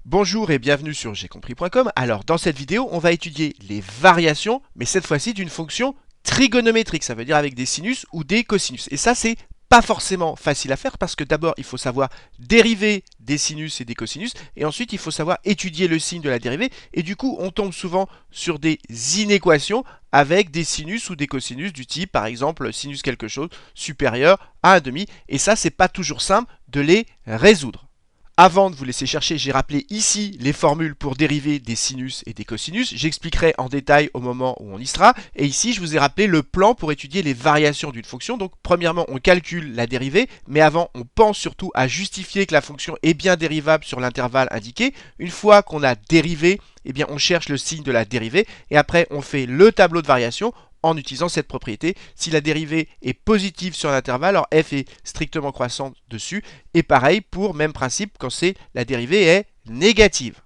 Bonjour et bienvenue sur j'aicompris.com. Alors dans cette vidéo, on va étudier les variations, mais cette fois-ci d'une fonction trigonométrique, ça veut dire avec des sinus ou des cosinus. Et ça, c'est pas forcément facile à faire parce que d'abord, il faut savoir dériver des sinus et des cosinus, et ensuite, il faut savoir étudier le signe de la dérivée, et du coup, on tombe souvent sur des inéquations avec des sinus ou des cosinus du type, par exemple, sinus quelque chose supérieur à 1,5, et ça, c'est pas toujours simple de les résoudre. Avant de vous laisser chercher, j'ai rappelé ici les formules pour dériver des sinus et des cosinus. J'expliquerai en détail au moment où on y sera. Et ici, je vous ai rappelé le plan pour étudier les variations d'une fonction. Donc, premièrement, on calcule la dérivée, mais avant, on pense surtout à justifier que la fonction est bien dérivable sur l'intervalle indiqué. Une fois qu'on a dérivé, eh bien, on cherche le signe de la dérivée. Et après, on fait le tableau de variation en utilisant cette propriété. Si la dérivée est positive sur l'intervalle, alors f est strictement croissante dessus. Et pareil pour même principe quand la dérivée est négative.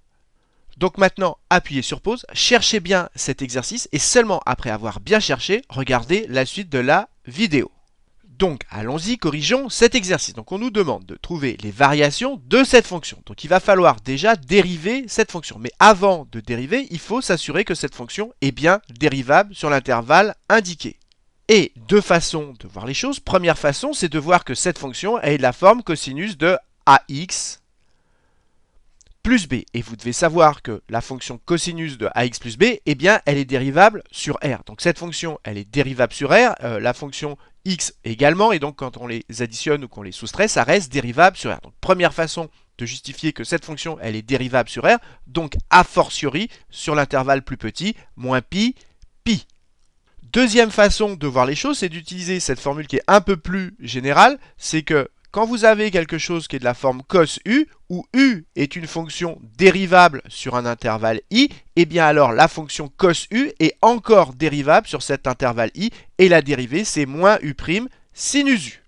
Donc maintenant, appuyez sur pause, cherchez bien cet exercice et seulement après avoir bien cherché, regardez la suite de la vidéo. Donc, allons-y, corrigeons cet exercice. Donc, on nous demande de trouver les variations de cette fonction. Donc, il va falloir déjà dériver cette fonction. Mais avant de dériver, il faut s'assurer que cette fonction est bien dérivable sur l'intervalle indiqué. Et deux façons de voir les choses. Première façon, c'est de voir que cette fonction est de la forme cosinus de ax plus b. Et vous devez savoir que la fonction cosinus de ax plus b, eh bien, elle est dérivable sur r. Donc, cette fonction, elle est dérivable sur r. La fonction x également, et donc quand on les additionne ou qu'on les soustrait, ça reste dérivable sur r. Donc première façon de justifier que cette fonction elle est dérivable sur r, donc a fortiori sur l'intervalle plus petit, moins pi, pi. Deuxième façon de voir les choses, c'est d'utiliser cette formule qui est un peu plus générale, c'est que quand vous avez quelque chose qui est de la forme cos u, où u est une fonction dérivable sur un intervalle i, et bien alors la fonction cos u est encore dérivable sur cet intervalle i, et la dérivée c'est moins u' sinus u.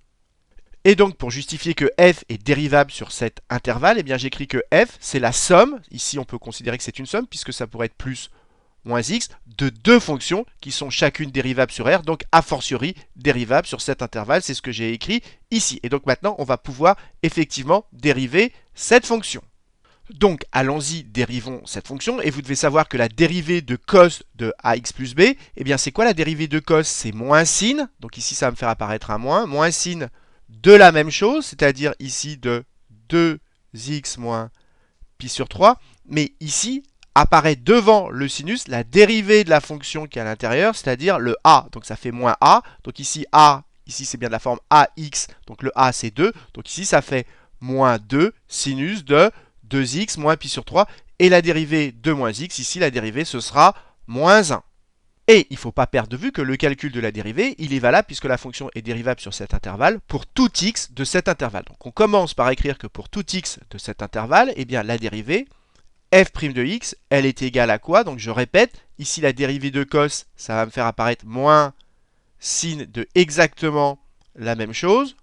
Et donc pour justifier que f est dérivable sur cet intervalle, et bien j'écris que f c'est la somme, ici on peut considérer que c'est une somme, puisque ça pourrait être plus moins x, de deux fonctions qui sont chacune dérivables sur r, donc a fortiori dérivables sur cet intervalle, c'est ce que j'ai écrit ici. Et donc maintenant, on va pouvoir effectivement dériver cette fonction. Donc allons-y, dérivons cette fonction, et vous devez savoir que la dérivée de cos de ax plus b, eh bien c'est quoi la dérivée de cos? C'est moins sin, donc ici ça va me faire apparaître un moins sin de la même chose, c'est-à-dire ici de 2x moins pi sur 3, mais ici, apparaît devant le sinus la dérivée de la fonction qui est à l'intérieur, c'est-à-dire le a. Donc ça fait moins a. Donc ici a, ici c'est bien de la forme ax, donc le a c'est 2. Donc ici ça fait moins 2 sinus de 2x moins pi sur 3. Et la dérivée de moins x, ici la dérivée ce sera moins 1. Et il ne faut pas perdre de vue que le calcul de la dérivée, il est valable puisque la fonction est dérivable sur cet intervalle pour tout x de cet intervalle. Donc on commence par écrire que pour tout x de cet intervalle, eh bien la dérivée f' de x, elle est égale à quoi? Donc je répète, ici la dérivée de cos, ça va me faire apparaître moins sin de exactement la même chose,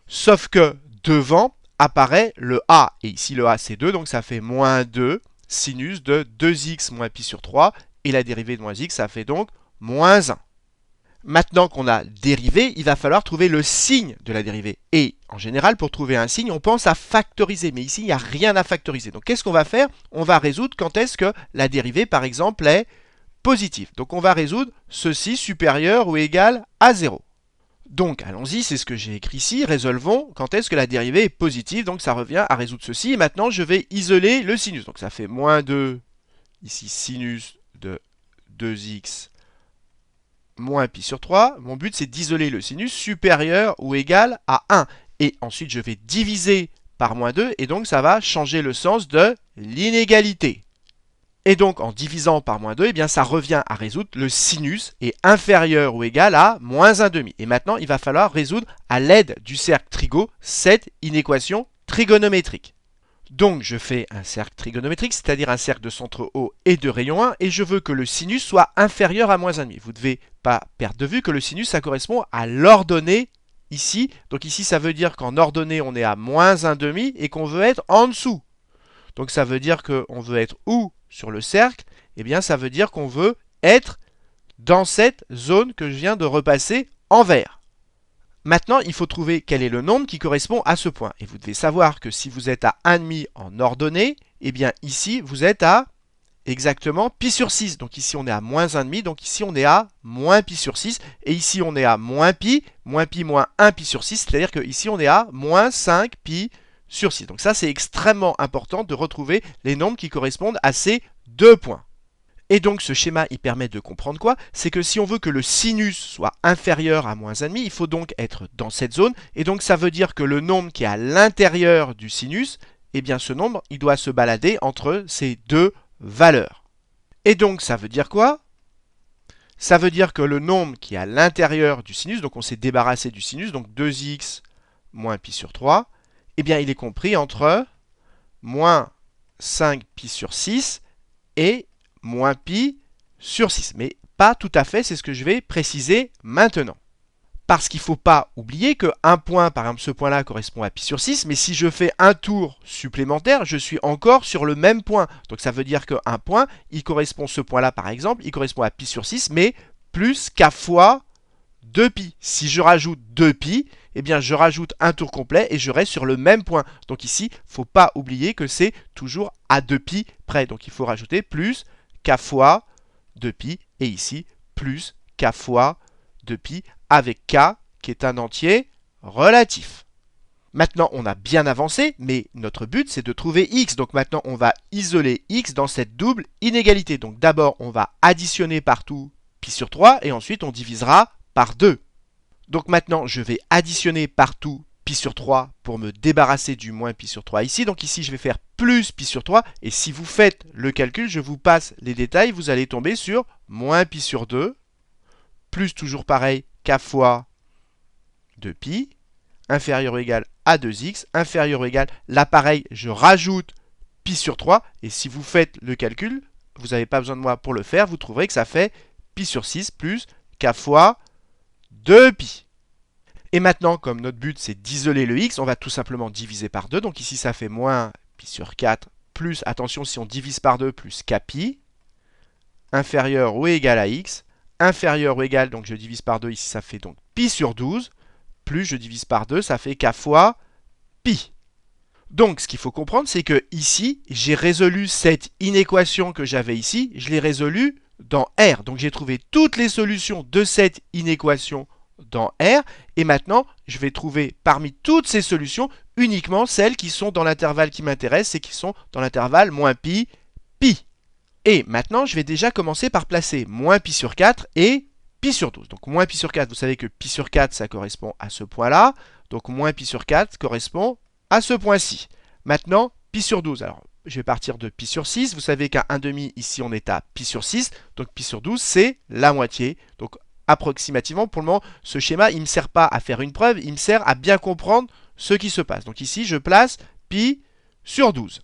sauf que devant apparaît le a, et ici le a c'est 2, donc ça fait moins 2 sinus de 2x moins pi sur 3, et la dérivée de moins x, ça fait donc moins 1. Maintenant qu'on a dérivé, il va falloir trouver le signe de la dérivée. Et en général, pour trouver un signe, on pense à factoriser. Mais ici, il n'y a rien à factoriser. Donc, qu'est-ce qu'on va faire? On va résoudre quand est-ce que la dérivée, par exemple, est positive. Donc, on va résoudre ceci supérieur ou égal à 0. Donc, allons-y, c'est ce que j'ai écrit ici. Résolvons quand est-ce que la dérivée est positive. Donc, ça revient à résoudre ceci. Et maintenant, je vais isoler le sinus. Donc, ça fait moins 2, ici, sinus de 2x moins pi sur 3, mon but c'est d'isoler le sinus supérieur ou égal à 1. Et ensuite je vais diviser par moins 2 et donc ça va changer le sens de l'inégalité. Et donc en divisant par moins 2, eh bien, ça revient à résoudre le sinus est inférieur ou égal à moins 1,5. Et maintenant il va falloir résoudre à l'aide du cercle trigo cette inéquation trigonométrique. Donc je fais un cercle trigonométrique, c'est-à-dire un cercle de centre O et de rayon 1, et je veux que le sinus soit inférieur à moins 1,5. Vous ne devez pas perdre de vue que le sinus, ça correspond à l'ordonnée ici. Donc ici, ça veut dire qu'en ordonnée, on est à moins 1,5 et qu'on veut être en dessous. Donc ça veut dire qu'on veut être où sur le cercle? Eh bien, ça veut dire qu'on veut être dans cette zone que je viens de repasser en vert. Maintenant, il faut trouver quel est le nombre qui correspond à ce point. Et vous devez savoir que si vous êtes à 1,5 en ordonnée, eh bien ici, vous êtes à exactement pi sur 6. Donc ici, on est à moins 1,5. Donc ici, on est à moins pi sur 6. Et ici, on est à moins pi moins 1 pi sur 6. C'est-à-dire qu'ici, on est à moins 5 pi sur 6. Donc ça, c'est extrêmement important de retrouver les nombres qui correspondent à ces deux points. Et donc ce schéma, il permet de comprendre quoi? C'est que si on veut que le sinus soit inférieur à moins 1,5, il faut donc être dans cette zone. Et donc ça veut dire que le nombre qui est à l'intérieur du sinus, eh bien ce nombre, il doit se balader entre ces deux valeurs. Et donc ça veut dire quoi? Ça veut dire que le nombre qui est à l'intérieur du sinus, donc on s'est débarrassé du sinus, donc 2x moins pi sur 3, eh bien il est compris entre moins 5 pi sur 6 et moins pi sur 6. Mais pas tout à fait, c'est ce que je vais préciser maintenant. Parce qu'il ne faut pas oublier qu'un point, par exemple ce point-là, correspond à pi sur 6, mais si je fais un tour supplémentaire, je suis encore sur le même point. Donc ça veut dire qu'un point, il correspond, ce point-là par exemple, il correspond à pi sur 6, mais plus k fois 2pi. Si je rajoute 2pi, eh bien je rajoute un tour complet et je reste sur le même point. Donc ici, il ne faut pas oublier que c'est toujours à 2pi près. Donc il faut rajouter plus k fois 2pi et ici plus k fois 2pi avec k qui est un entier relatif. Maintenant, on a bien avancé, mais notre but, c'est de trouver x. Donc maintenant, on va isoler x dans cette double inégalité. Donc d'abord, on va additionner partout pi sur 3 et ensuite, on divisera par 2. Donc maintenant, je vais additionner partout pi sur 3 pour me débarrasser du moins pi sur 3 ici. Donc ici, je vais faire plus pi sur 3. Et si vous faites le calcul, je vous passe les détails, vous allez tomber sur moins pi sur 2, plus toujours pareil, k fois 2pi, inférieur ou égal à 2x, inférieur ou égal, là pareil, je rajoute pi sur 3. Et si vous faites le calcul, vous n'avez pas besoin de moi pour le faire, vous trouverez que ça fait pi sur 6 plus k fois 2pi. Et maintenant, comme notre but c'est d'isoler le x, on va tout simplement diviser par 2. Donc ici, ça fait moins pi sur 4 plus, attention, si on divise par 2, plus kpi, inférieur ou égal à x, inférieur ou égal, donc je divise par 2, ici ça fait donc pi sur 12, plus je divise par 2, ça fait k fois pi. Donc ce qu'il faut comprendre, c'est que ici, j'ai résolu cette inéquation que j'avais ici, je l'ai résolue dans R. Donc j'ai trouvé toutes les solutions de cette inéquation dans R. Et maintenant, je vais trouver parmi toutes ces solutions uniquement celles qui sont dans l'intervalle qui m'intéresse et qui sont dans l'intervalle moins pi, pi. Et maintenant, je vais déjà commencer par placer moins pi sur 4 et pi sur 12. Donc moins pi sur 4, vous savez que pi sur 4, ça correspond à ce point-là. Donc moins pi sur 4 correspond à ce point-ci. Maintenant, pi sur 12. Alors, je vais partir de pi sur 6. Vous savez qu'à 1,5, ici, on est à pi sur 6. Donc pi sur 12, c'est la moitié. Donc approximativement, pour le moment, ce schéma, il ne me sert pas à faire une preuve, il me sert à bien comprendre ce qui se passe. Donc ici, je place pi sur 12.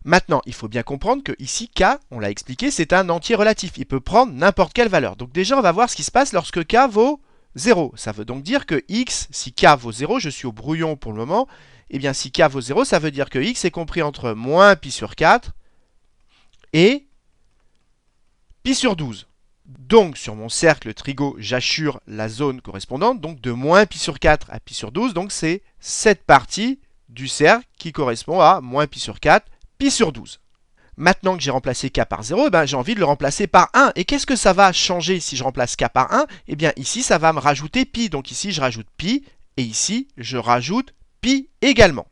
Maintenant, il faut bien comprendre que ici, k, on l'a expliqué, c'est un entier relatif. Il peut prendre n'importe quelle valeur. Donc déjà, on va voir ce qui se passe lorsque k vaut 0. Ça veut donc dire que x, si k vaut 0, je suis au brouillon pour le moment, eh bien si k vaut 0, ça veut dire que x est compris entre moins pi sur 4 et pi sur 12. Donc, sur mon cercle trigo, j'assure la zone correspondante, donc de moins pi sur 4 à pi sur 12. Donc, c'est cette partie du cercle qui correspond à moins pi sur 4, pi sur 12. Maintenant que j'ai remplacé k par 0, j'ai envie de le remplacer par 1. Et qu'est-ce que ça va changer si je remplace k par 1? Eh bien, ici, ça va me rajouter pi. Donc ici, je rajoute pi, et ici, je rajoute pi également.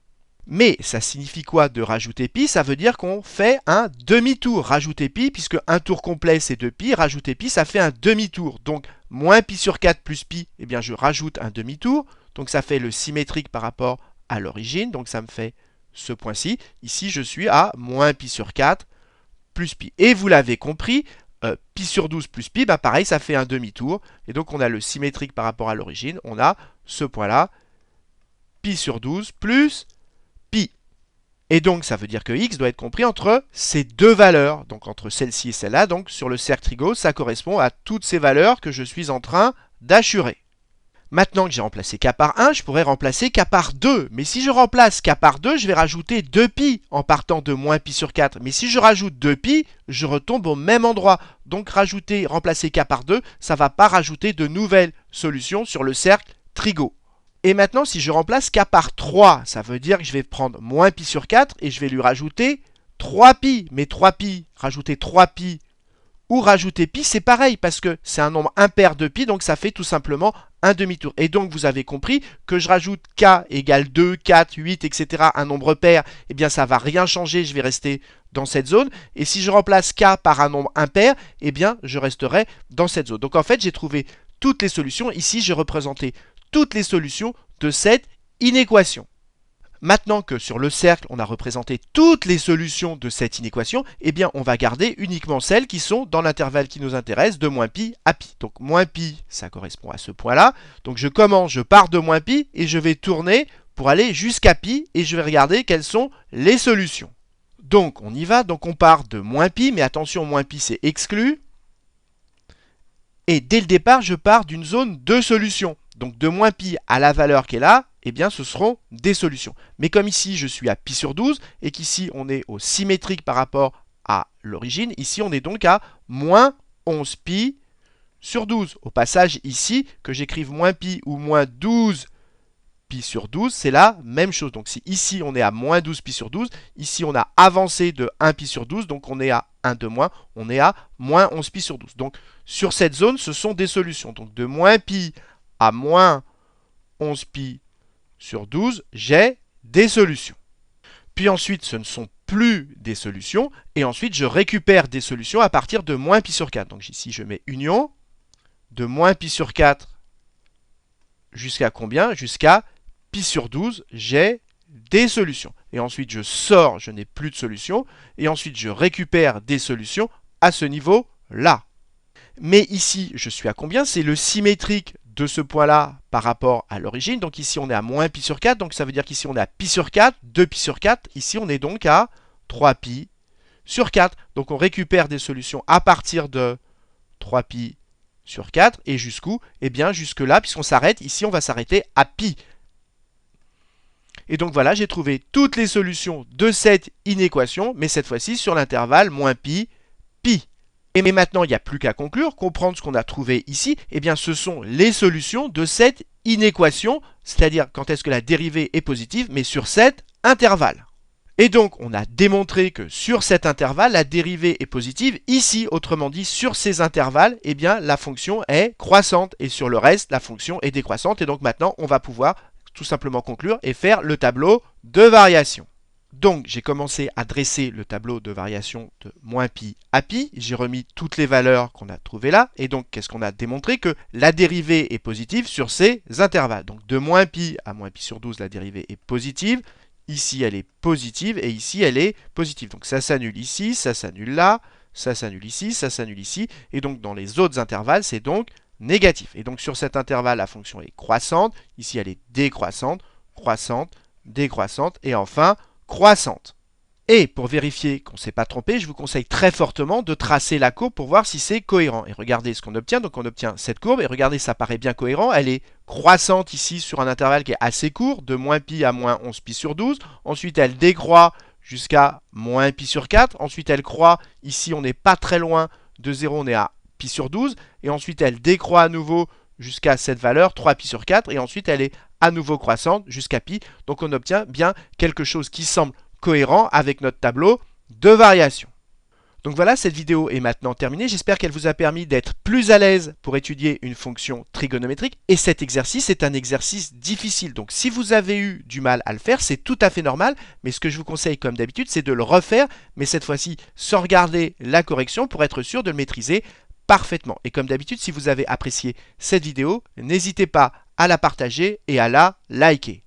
Mais ça signifie quoi de rajouter pi? Ça veut dire qu'on fait un demi-tour. Rajouter pi, puisque un tour complet c'est 2pi, rajouter pi ça fait un demi-tour. Donc moins pi sur 4 plus pi, eh bien je rajoute un demi-tour. Donc ça fait le symétrique par rapport à l'origine. Donc ça me fait ce point-ci. Ici je suis à moins pi sur 4 plus pi. Et vous l'avez compris, pi sur 12 plus pi, pareil ça fait un demi-tour. Et donc on a le symétrique par rapport à l'origine. On a ce point-là, pi sur 12 plus pi. Et donc, ça veut dire que x doit être compris entre ces deux valeurs, donc entre celle-ci et celle-là. Donc, sur le cercle trigo, ça correspond à toutes ces valeurs que je suis en train d'assurer. Maintenant que j'ai remplacé k par 1, je pourrais remplacer k par 2. Mais si je remplace k par 2, je vais rajouter 2pi en partant de moins pi sur 4. Mais si je rajoute 2pi, je retombe au même endroit. Donc, remplacer k par 2, ça ne va pas rajouter de nouvelles solutions sur le cercle trigo. Et maintenant, si je remplace k par 3, ça veut dire que je vais prendre moins pi sur 4 et je vais lui rajouter 3pi. Mais 3pi, rajouter 3pi ou rajouter pi, c'est pareil parce que c'est un nombre impair de pi, donc ça fait tout simplement un demi-tour. Et donc, vous avez compris que je rajoute k égale 2, 4, 8, etc., un nombre pair, eh bien, ça ne va rien changer, je vais rester dans cette zone. Et si je remplace k par un nombre impair, eh bien, je resterai dans cette zone. Donc, en fait, j'ai trouvé toutes les solutions. Ici, j'ai représenté toutes les solutions de cette inéquation. Maintenant que sur le cercle, on a représenté toutes les solutions de cette inéquation, eh bien, on va garder uniquement celles qui sont dans l'intervalle qui nous intéresse, de moins pi à pi. Donc, moins pi, ça correspond à ce point-là. Donc, je pars de moins pi et je vais tourner pour aller jusqu'à pi et je vais regarder quelles sont les solutions. Donc, on y va. Donc, on part de moins pi, mais attention, moins pi, c'est exclu. Et dès le départ, je pars d'une zone de solution. Donc, de moins pi à la valeur qui est là, eh bien, ce seront des solutions. Mais comme ici, je suis à pi sur 12, et qu'ici, on est au symétrique par rapport à l'origine, ici, on est donc à moins 11 pi sur 12. Au passage, ici, que j'écrive moins pi ou moins 12 pi sur 12, c'est la même chose. Donc, si ici, on est à moins 12 pi sur 12, ici, on a avancé de 1 pi sur 12, donc on est à 1 de moins, on est à moins 11 pi sur 12. Donc, sur cette zone, ce sont des solutions. Donc, de moins pi à moins 11 pi sur 12, j'ai des solutions. Puis ensuite, ce ne sont plus des solutions. Et ensuite, je récupère des solutions à partir de moins pi sur 4. Donc ici, je mets union. De moins pi sur 4 jusqu'à combien? Jusqu'à pi sur 12, j'ai des solutions. Et ensuite, je sors, je n'ai plus de solutions. Et ensuite, je récupère des solutions à ce niveau-là. Mais ici, je suis à combien? C'est le symétrique de ce point-là par rapport à l'origine. Donc ici, on est à moins pi sur 4. Donc ça veut dire qu'ici, on est à pi sur 4, 2 pi sur 4. Ici, on est donc à 3 pi sur 4. Donc on récupère des solutions à partir de 3 pi sur 4. Et jusqu'où? Eh bien, jusque là, puisqu'on s'arrête. Ici, on va s'arrêter à pi. Et donc voilà, j'ai trouvé toutes les solutions de cette inéquation, mais cette fois-ci sur l'intervalle moins pi, pi. Et maintenant, il n'y a plus qu'à conclure, comprendre ce qu'on a trouvé ici. Eh bien, ce sont les solutions de cette inéquation, c'est-à-dire quand est-ce que la dérivée est positive, mais sur cet intervalle. Et donc, on a démontré que sur cet intervalle, la dérivée est positive. Ici, autrement dit, sur ces intervalles, eh bien, la fonction est croissante. Et sur le reste, la fonction est décroissante. Et donc maintenant, on va pouvoir tout simplement conclure et faire le tableau de variation. Donc, j'ai commencé à dresser le tableau de variation de moins pi à pi. J'ai remis toutes les valeurs qu'on a trouvées là. Et donc, qu'est-ce qu'on a démontré? Que la dérivée est positive sur ces intervalles. Donc, de moins pi à moins pi sur 12, la dérivée est positive. Ici, elle est positive et ici, elle est positive. Donc, ça s'annule ici, ça s'annule là, ça s'annule ici, ça s'annule ici. Et donc, dans les autres intervalles, c'est donc négatif. Et donc, sur cet intervalle, la fonction est croissante. Ici, elle est décroissante, croissante, décroissante et enfin croissante. Et pour vérifier qu'on ne s'est pas trompé, je vous conseille très fortement de tracer la courbe pour voir si c'est cohérent. Et regardez ce qu'on obtient. Donc on obtient cette courbe et regardez, ça paraît bien cohérent. Elle est croissante ici sur un intervalle qui est assez court, de moins pi à moins 11 pi sur 12. Ensuite, elle décroît jusqu'à moins pi sur 4. Ensuite, elle croît. Ici, on n'est pas très loin de 0, on est à pi sur 12. Et ensuite, elle décroît à nouveau jusqu'à cette valeur, 3 pi sur 4. Et ensuite, elle est à nouveau croissante jusqu'à pi. Donc on obtient bien quelque chose qui semble cohérent avec notre tableau de variation. Donc voilà, cette vidéo est maintenant terminée. J'espère qu'elle vous a permis d'être plus à l'aise pour étudier une fonction trigonométrique. Et cet exercice est un exercice difficile. Donc si vous avez eu du mal à le faire, c'est tout à fait normal. Mais ce que je vous conseille comme d'habitude, c'est de le refaire, mais cette fois-ci sans regarder la correction pour être sûr de le maîtriser parfaitement. Et comme d'habitude, si vous avez apprécié cette vidéo, n'hésitez pas à la partager et à la liker.